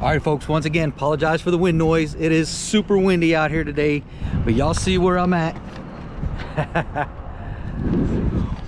All right, folks, once again, apologize for the wind noise. It is super windy out here today, but y'all see where I'm at.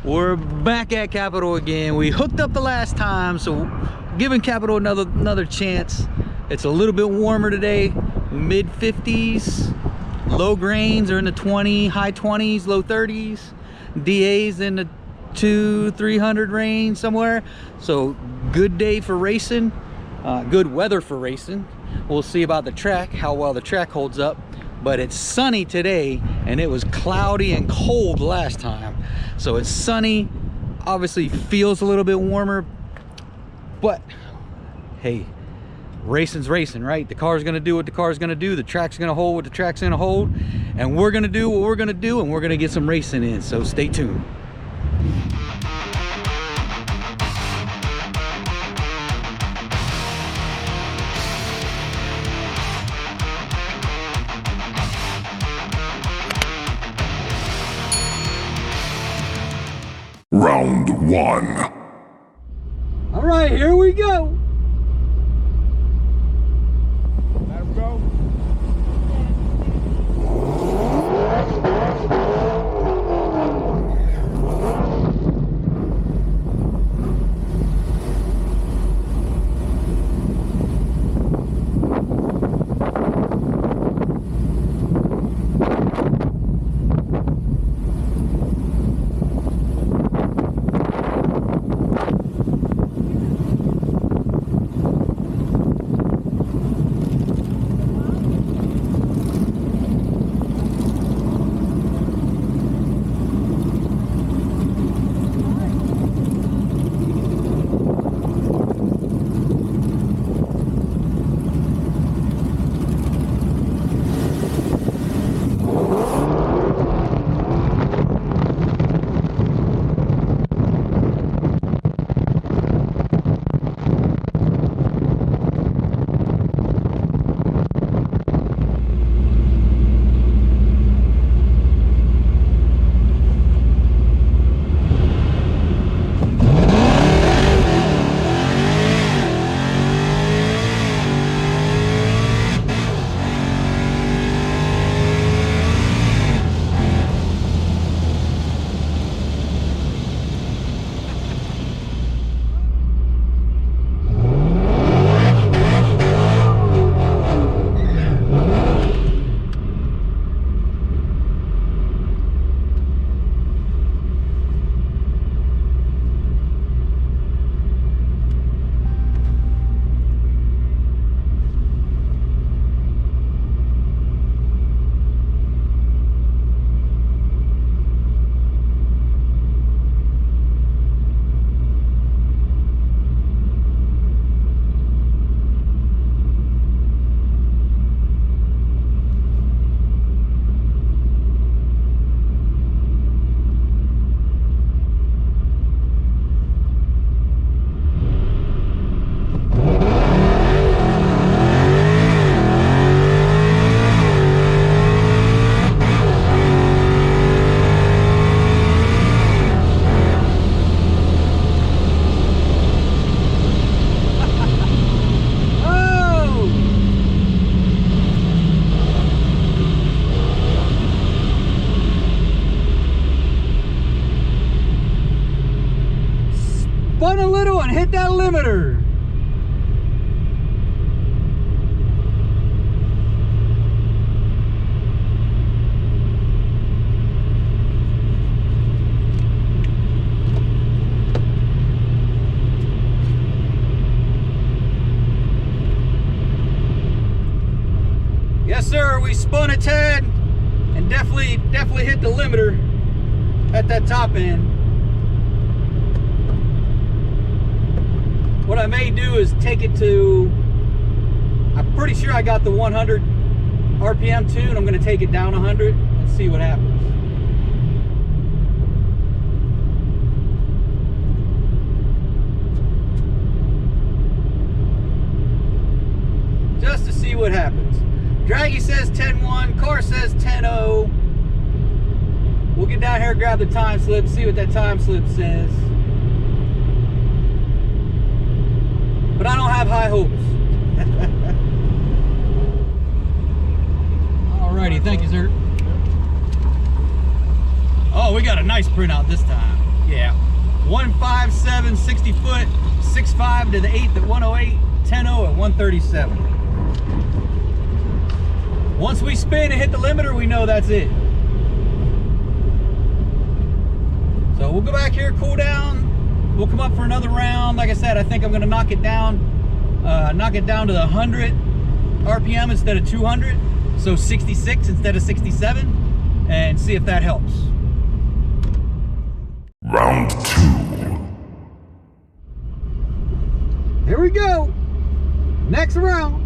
We're back at Capitol again. We hooked up the last time, so giving Capitol another chance. It's a little bit warmer today, mid 50s. Low grains are in the high 20s, low 30s. DA's in the 200-300 range somewhere. So good day for racing. Good weather for racing. We'll see about the track, how well the track holds up. But it's sunny today, and it was cloudy and cold last time. So it's sunny, obviously feels a little bit warmer, but hey, racing's racing, right? The car's gonna do what the car's gonna do, the track's gonna hold what the track's gonna hold, and we're gonna do what we're gonna do, and we're gonna get some racing in, so stay tuned. Round one. All right, here we go. Let him go. Spun a little and hit that limiter. Yes, sir, we spun a tad and definitely hit the limiter at that top end. What I may do is take it to, I'm pretty sure I got the 100 RPM tune. I'm going to take it down 100 and see what happens. Just to see what happens. Draggy says 10.1, car says 10.0. We'll get down here, grab the time slip, see what that time slip says. But I don't have high hopes. Okay, thank you, sir. Oh, we got a nice printout this time. Yeah. 157, 60 foot, 6.5 to the 8th at 108, 10.0 at 137. Once we spin and hit the limiter, we know that's it. So we'll go back here, cool down. We'll come up for another round. Like I said, I think I'm gonna knock it down to the 100 RPM instead of 200. So 66 instead of 67, and see if that helps. Round 2. Here we go. Next round.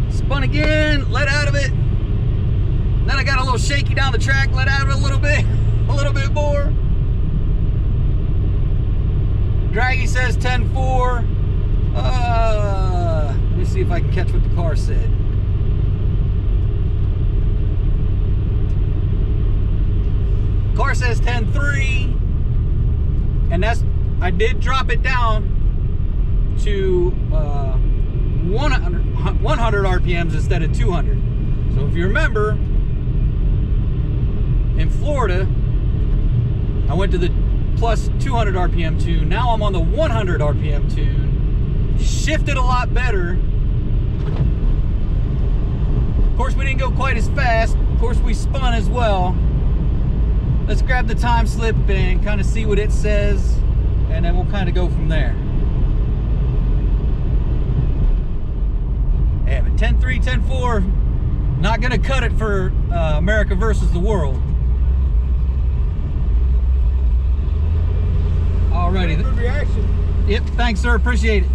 Spun again, let out of it. Then I got a little shaky down the track, let out of it a little bit more. Draggy says 10.4. Let me see if I can catch what the car said. Car says 10.3, and I did drop it down to 100 RPMs instead of 200. So if you remember, in Florida, I went to the plus 200 RPM tune. Now I'm on the 100 RPM tune. Shifted a lot better. Of course, we didn't go quite as fast. Of course, we spun as well. Let's grab the time slip and kind of see what it says, and then we'll kind of go from there. Yeah, but 10.3, 10.4, not gonna cut it for America versus the world. Alrighty. Good reaction. Yep, thanks, sir. Appreciate it.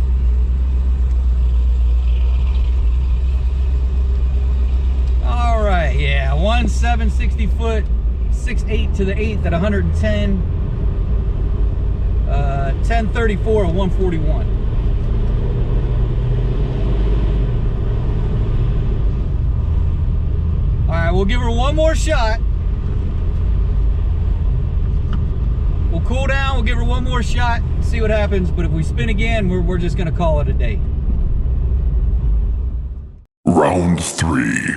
All right, yeah, 1.7 60 foot, 6.8 to the 8th at 110. 10.34 at 141. All right, we'll give her one more shot. We'll cool down, we'll give her one more shot, see what happens, but if we spin again, we're just gonna call it a day. Round 3.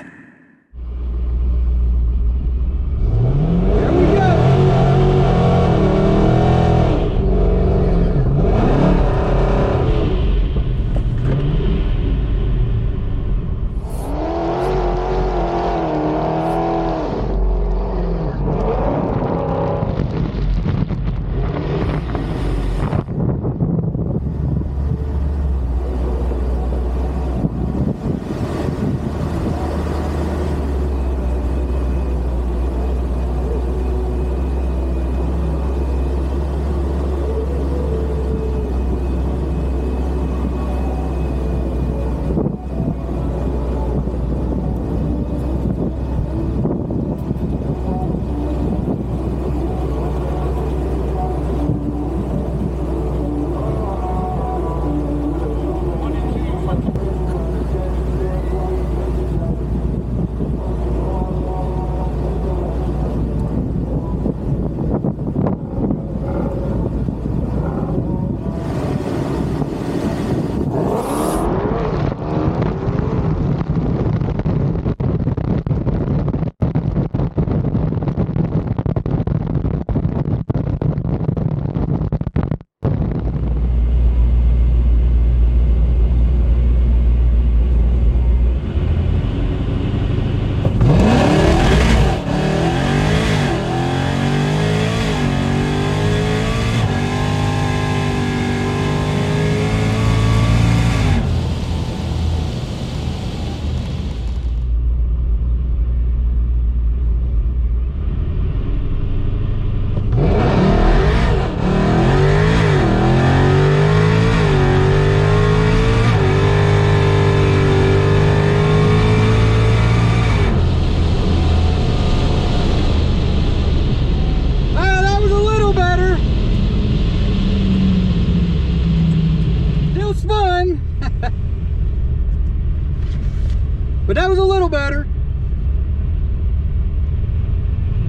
But that was a little better.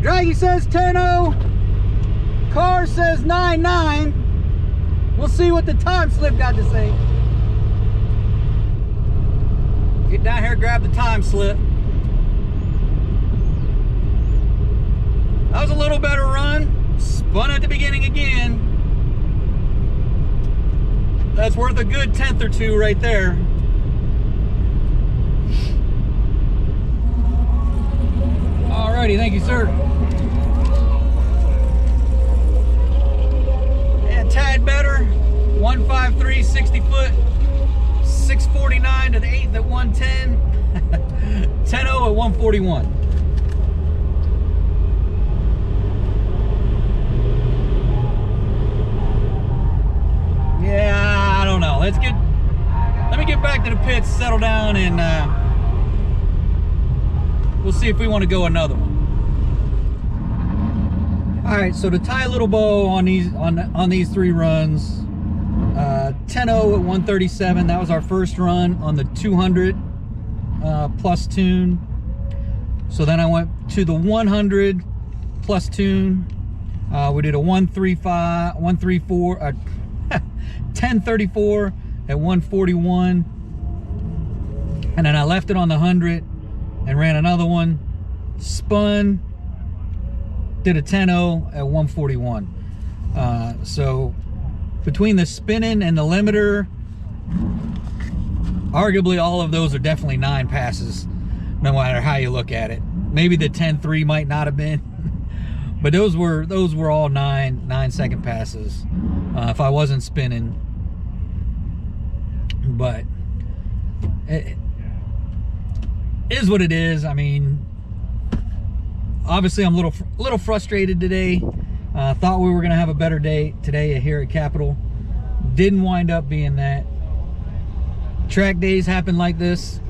Draggy says 10-0. Car says 9-9. We'll see what the time slip got to say. Get down here, grab the time slip. That was a little better run. Spun at the beginning again. That's worth a good 10th or two right there. Alrighty, thank you, sir. And tad better. 153, 60 foot. 649 to the 8th at 110. 10-0 at 141. Yeah, I don't know. Let me get back to the pits, settle down, and we'll see if we want to go another one. All right, so to tie a little bow on these three runs, 10-0 at 137. That was our first run on the 200 plus tune. So then I went to the 100 plus tune. We did a 1034 at 141, and then I left it on the 100 and ran another one, spun, did a 10-0 at 141. So between the spinning and the limiter, arguably all of those are definitely 9 passes, no matter how you look at it. Maybe the 10-3 might not have been, but those were all 9-second passes if I wasn't spinning. But it is what it is. I mean, obviously I'm a little frustrated today. Thought we were gonna have a better day today here at Capitol. Didn't wind up being that. Track days happen like this.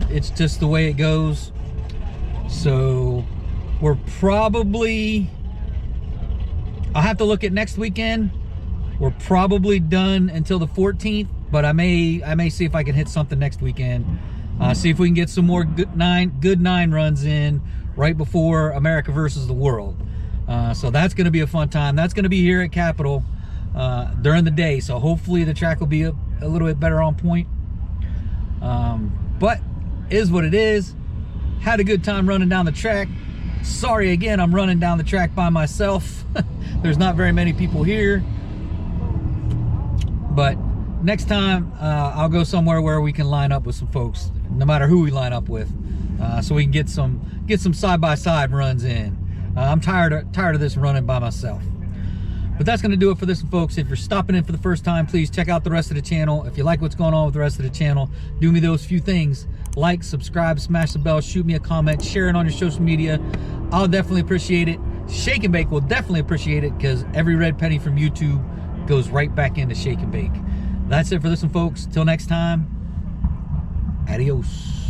It's just the way it goes. So we're probably, I'll have to look at next weekend. We're probably done until the 14th, but I may see if I can hit something next weekend. See if we can get some more good nine runs in right before America versus the world. So that's going to be a fun time. That's going to be here at Capitol during the day. So hopefully the track will be a little bit better on point. But is what it is. Had a good time running down the track. Sorry again, I'm running down the track by myself. There's not very many people here. But next time I'll go somewhere where we can line up with some folks, no matter who we line up with, so we can get some side-by-side runs in. I'm tired of this running by myself. But that's going to do it for this, folks. If you're stopping in for the first time, please check out the rest of the channel. If you like what's going on with the rest of the channel, do me those few things: like, subscribe, smash the bell, shoot me a comment, share it on your social media. I'll definitely appreciate it. Shake and Bake will definitely appreciate it, because every red penny from YouTube goes right back into Shake and Bake. That's it for this one, folks. Till next time, adios.